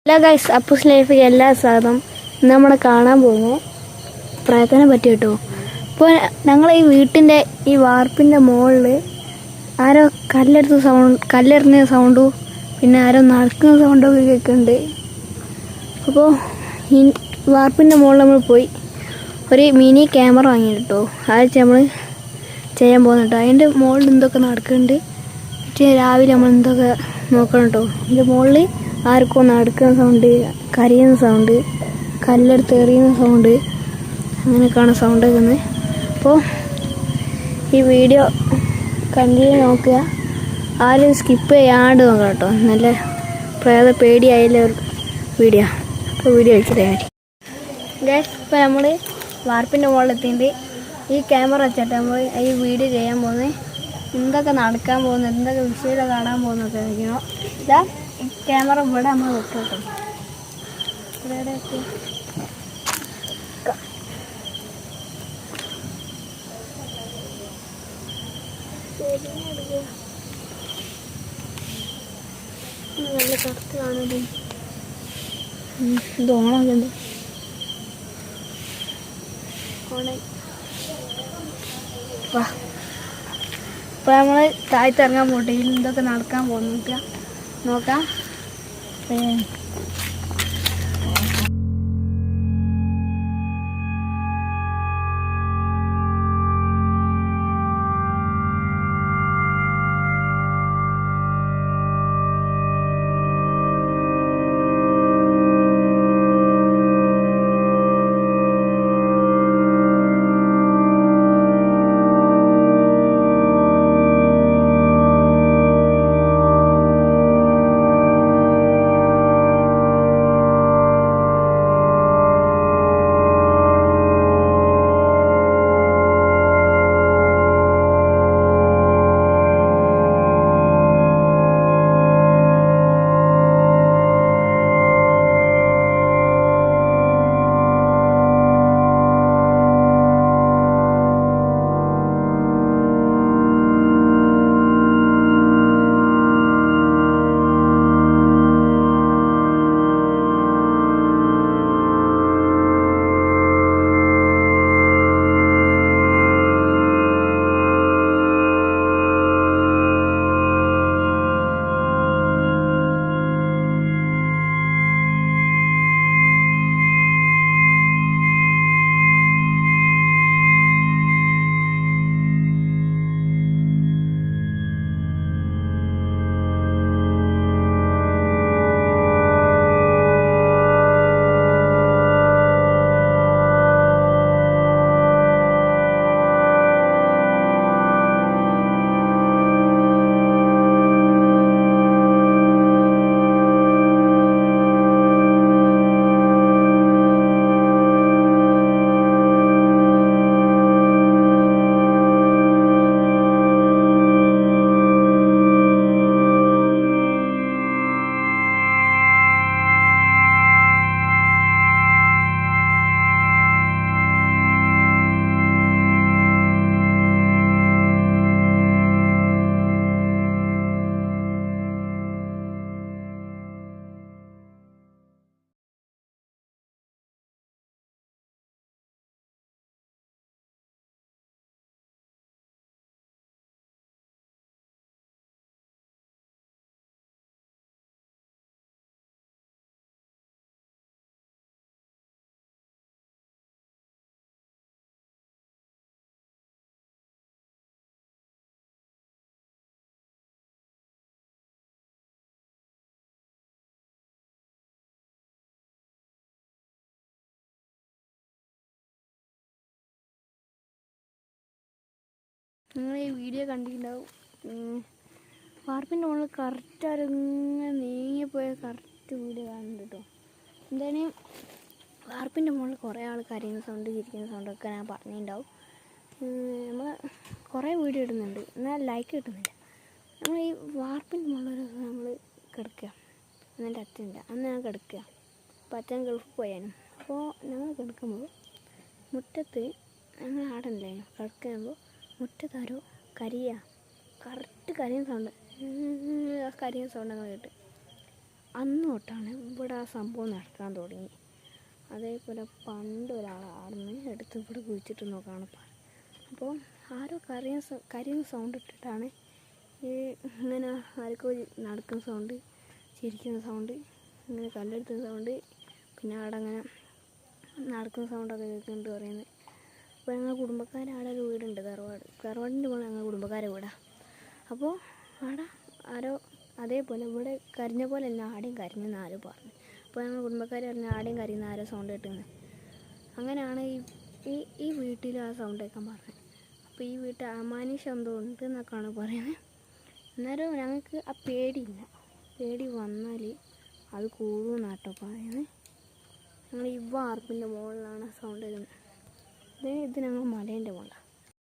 Hello guys, Appus ലൈഫിൽ എല്ലാ സ്വാഗതം. ഇന്ന് നമ്മൾ കാണാൻ പോകുന്നത് പ്രയത്നം പറ്റി കേട്ടോ. ഇപ്പോൾ ഞങ്ങൾ ഈ വീട്ടിൻ്റെ ഈ വാർപ്പിൻ്റെ മുകളിൽ ആരോ കല്ലെറിഞ്ഞ സൗണ്ടും പിന്നെ ആരോ നടക്കുന്ന സൗണ്ടൊക്കെ കേൾക്കുന്നുണ്ട്. അപ്പോൾ ഈ വാർപ്പിൻ്റെ മുകളിൽ നമ്മൾ പോയി ഒരു മിനി ക്യാമറ വാങ്ങി കേട്ടോ. അത് നമ്മൾ ചെയ്യാൻ പോകുന്നു കേട്ടോ. അതിൻ്റെ മുകളിൽ എന്തൊക്കെ നടക്കുന്നുണ്ട്, രാവിലെ നമ്മൾ എന്തൊക്കെ നോക്കണം കേട്ടോ. ഇതിൻ്റെ മുകളിൽ ആർക്കോ നടക്കുന്ന സൗണ്ട്, കരയുന്ന സൗണ്ട്, കല്ലെടുത്ത് എറിയുന്ന സൗണ്ട്, അങ്ങനെയൊക്കെയാണ് സൗണ്ട് കേൾക്കുന്നത്. അപ്പോൾ ഈ വീഡിയോ കണ്ടിന്യൂ നോക്കുക, ആരും സ്കിപ്പ് ചെയ്യാണ്ട് നോക്കാം കേട്ടോ. നല്ല പേടിയായാലും ഒരു വീഡിയോ. അപ്പോൾ വീഡിയോ വെച്ചിട്ടേ ഗൈസ്, ഇപ്പോൾ നമ്മൾ വാർപ്പിൻ്റെ മുകളിലെത്തിയിട്ട് ഈ ക്യാമറ വെച്ചിട്ട് നമ്മൾ ഈ വീഡിയോ ചെയ്യാൻ പോകുന്നത് എന്തൊക്കെ നടക്കാൻ പോകുന്നത്, എന്തൊക്കെ വിഷയം കാണാൻ പോകുന്നൊക്കെ ഇരിക്കണോ. ഇതാ ഈ ക്യാമറ ഇവിടെ നമ്മൾ വെക്കും കേട്ടോ. ഇവിടെ എത്തി നല്ല കറുത്ത് കാണുന്നത് ഇത് ഓണാക്കുന്നുണ്ട്. ഇപ്പോൾ നമ്മൾ താഴ്ത്തിറങ്ങാൻ പോട്ടെ. ഇതിൽ എന്തൊക്കെ നടക്കാൻ പോകുന്നു നോക്കാം. നിങ്ങൾ ഈ വീഡിയോ കണ്ടിട്ടുണ്ടാവും. വാർപ്പിൻ്റെ മുകളിൽ കറക്റ്റ് ആരങ്ങനെ നീങ്ങിപ്പോയ കറക്റ്റ് വീഡിയോ കാണുന്നുണ്ട് കേട്ടോ. എന്തായാലും വാർപ്പിൻ്റെ മുകളിൽ കുറേ ആൾ കരയുന്ന സൗണ്ട്, ചിരിക്കുന്ന സൗണ്ടൊക്കെ ഞാൻ പറഞ്ഞിട്ടുണ്ടാവും. നമ്മൾ കുറേ വീഡിയോ ഇടുന്നുണ്ട്, എന്നാൽ ലൈക്ക് കിട്ടുന്നില്ല. നമ്മൾ ഈ വാർപ്പിൻ്റെ മുകളിൽ നമ്മൾ കിടക്കുക, എൻ്റെ അച്ഛനില്ല, അന്ന് ഞാൻ കിടക്കുക. അപ്പോൾ അച്ഛൻ ഗൾഫിൽ പോയാനും. അപ്പോൾ ഞങ്ങൾ കിടക്കുമ്പോൾ മുറ്റത്ത് ഞങ്ങൾ ആടല്ലേ കിടക്കുമ്പോൾ മുറ്റത്താരോ കരയുക, കറക്റ്റ് കരയുന്ന സൗണ്ട്, കരയുന്ന സൗണ്ട് ഞങ്ങൾ കേട്ട്. അന്ന് തൊട്ടാണ് ഇവിടെ ആ സംഭവം നടക്കാൻ തുടങ്ങി. അതേപോലെ പണ്ട് ഒരാൾ ആടുന്ന് എടുത്ത് ഇവിടെ കുഴിച്ചിട്ട് നോക്കാണ് പറഞ്ഞത്. അപ്പോൾ ആരോ കരയുന്ന സൗണ്ട് ഇട്ടിട്ടാണ് ഈ ഇങ്ങനെ ആർക്കോ നടക്കുന്ന സൗണ്ട്, ചിരിക്കുന്ന സൗണ്ട്, ഇങ്ങനെ കല്ലെടുക്കുന്ന സൗണ്ട്, പിന്നെ അവിടെ അങ്ങനെ നടക്കുന്ന സൗണ്ടൊക്കെ കേൾക്കുന്നുണ്ട് പറയുന്നത്. അപ്പോൾ ഞങ്ങൾ കുടുംബക്കാരെ അവിടെ ഒരു വീടുണ്ട്, തറവാടിൻ്റെ പോലെ ഞങ്ങൾ കുടുംബക്കാരെ വീടാണ്. അപ്പോൾ അവിടെ ആരോ അതേപോലെ ഇവിടെ കരഞ്ഞ പോലെ അല്ല ആടെയും കരഞ്ഞെന്ന് ആരോ പറഞ്ഞു. അപ്പോൾ ഞങ്ങൾ കുടുംബക്കാർ പറഞ്ഞ ആടെയും കരയുന്ന ആരോ സൗണ്ട് കേട്ടെന്ന്. അങ്ങനെയാണ് ഈ വീട്ടിൽ ആ സൗണ്ട് കേൾക്കാൻ പറഞ്ഞത്. അപ്പോൾ ഈ വീട്ടിൽ അമാനുഷം എന്തോ ഉണ്ട് എന്നൊക്കെയാണ് പറയുന്നത്. അന്നേരം ഞങ്ങൾക്ക് ആ പേടിയില്ല. പേടി വന്നാൽ അത് കൂടുമെന്നാട്ടോ പറയുന്നത്. ഞങ്ങൾ ഈ വാർപ്പിൻ്റെ മുകളിലാണ് സൗണ്ട് വരുന്നത്. ഇത് ഞങ്ങൾ മലേൻ്റെ മുകളിലാണ്.